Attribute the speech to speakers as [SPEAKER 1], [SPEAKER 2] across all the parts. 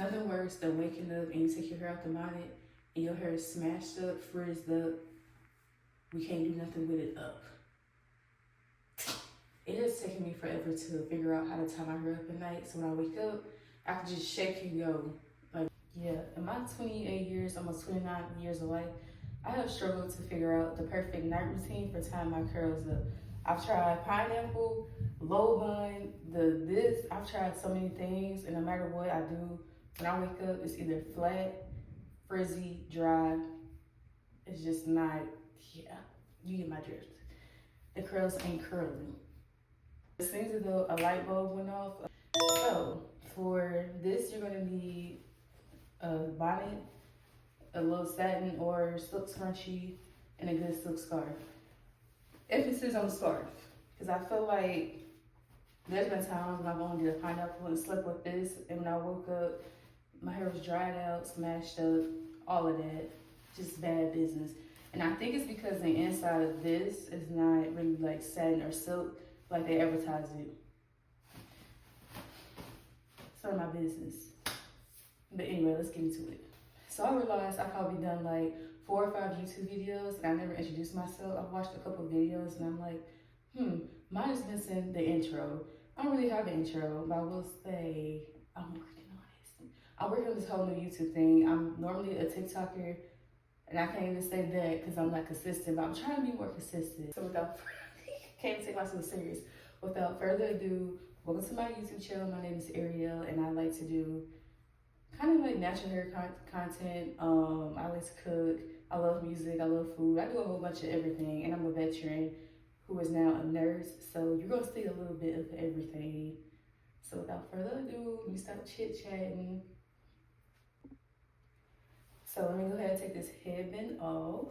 [SPEAKER 1] nothing worse than waking up and you take your hair out the bonnet and your hair is smashed up, frizzed up. We can't do nothing with it up. It has taken me forever to figure out how to tie my hair up at night. So when I wake up, I can just shake and go. Like, yeah, in my 28 years, almost 29 years of life, I have struggled to figure out the perfect night routine for tying my curls up. I've tried pineapple, low bun, I've tried so many things, and no matter what I do, when I wake up, it's either flat, frizzy, dry. It's just not, yeah, you get my drift. The curls ain't curling. It seems as though a light bulb went off. So for this, you're gonna need a bonnet, a little satin or silk scrunchie, and a good silk scarf. Emphasis on the scarf, because I feel like there's been times when I've only did a pineapple and slept with this, and when I woke up, my hair was dried out, smashed up, all of that, just bad business. And I think it's because the inside of this is not really like satin or silk like they advertise it. It's none of my business. But anyway, let's get into it. So I realized I've probably done like 4 or 5 YouTube videos and I never introduced myself. I've watched a couple of videos and I'm like, mine is missing the intro. I don't really have an intro, but I will say I'm working on it. I'm working on this whole new YouTube thing. I'm normally a TikToker and I can't even say that because I'm not consistent, but I'm trying to be more consistent. So can't even take myself serious. Without further ado, welcome to my YouTube channel. My name is Ariel and I like to do kind of like natural hair content. I like to cook. I love music. I love food. I do a whole bunch of everything, and I'm a veteran who is now a nurse. So you're gonna see a little bit of everything. So without further ado, let me stop chit chatting. So let me go ahead and take this headband off.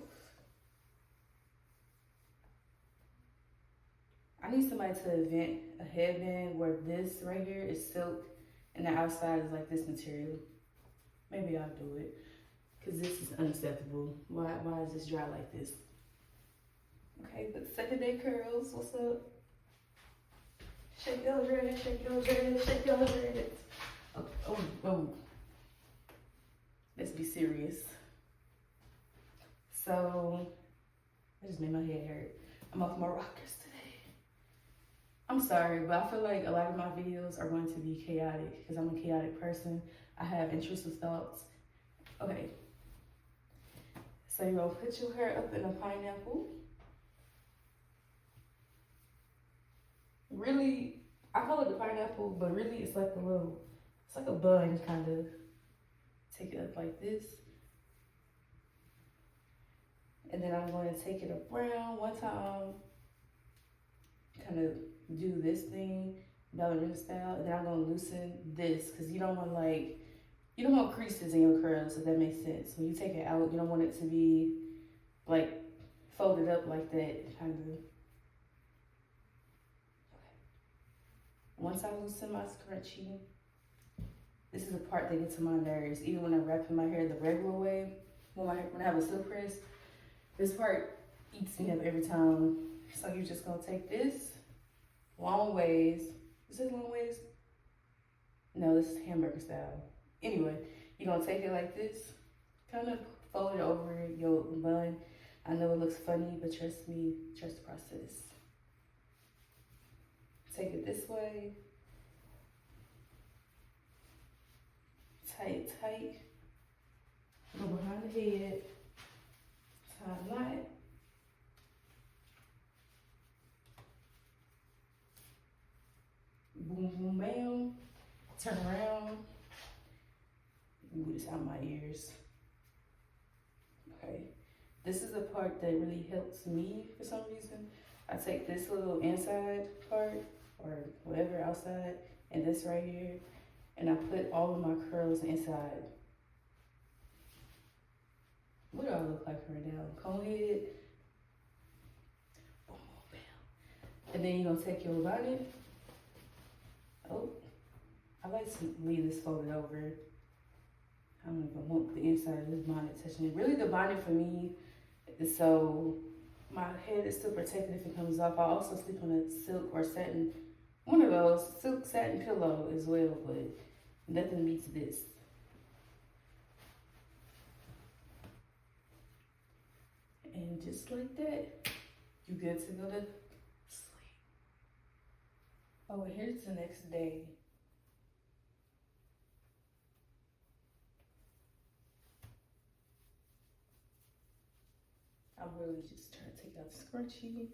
[SPEAKER 1] I need somebody to invent a headband where this right here is silk and the outside is like this material. Maybe I'll do it, because this is unacceptable. Why is this dry like this? Okay, but second day curls, what's up? Shake those dreads, shake those dreads, shake those dreads. Oh. Let's be serious. So, I just made my head hurt. I'm off my rockers today. I'm sorry, but I feel like a lot of my videos are going to be chaotic because I'm a chaotic person. I have intrusive thoughts. Okay. So you're gonna put your hair up in a pineapple. Really, I call it the pineapple, but really it's like a bun kind of. Take it up like this. And then I'm going to take it around one time, kind of do this thing, ballerina style, and then I'm going to loosen this because you don't want creases in your curls, if that makes sense. When you take it out, you don't want it to be like folded up like that, kind of. Okay. Once I loosen my scrunchie, this is the part that gets to my nerves. Even when I'm wrapping my hair the regular way, when I have a silk press, this part eats me up every time. So you're just gonna take this long ways. Is this long ways? No, this is hamburger style. Anyway, you're gonna take it like this, kind of fold it over your bun. I know it looks funny, but trust me, trust the process. Take it this way. Tie it tight. Go behind the head. Tie a knot. Boom, boom, bam. Turn around. Move this out my ears. Okay. This is the part that really helps me for some reason. I take this little inside part, or whatever outside, and this right here, and I put all of my curls inside. What do I look like right now? Comb head. Boom, bam. And then you're gonna take your bonnet. Oh, I like to leave this folded over. I don't even want the inside of this bonnet touching it. Really, the bonnet for me is so my head is still protected if it comes off. I also sleep on a silk or satin, one of those silk satin pillow as well, but nothing beats this. And just like that, you good to go to sleep. Oh, and here's the next day. I'm really just trying to take out the scrunchie.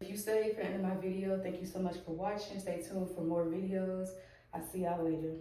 [SPEAKER 1] If you stayed for the end of my video, thank you so much for watching. Stay tuned for more videos. I'll see y'all later.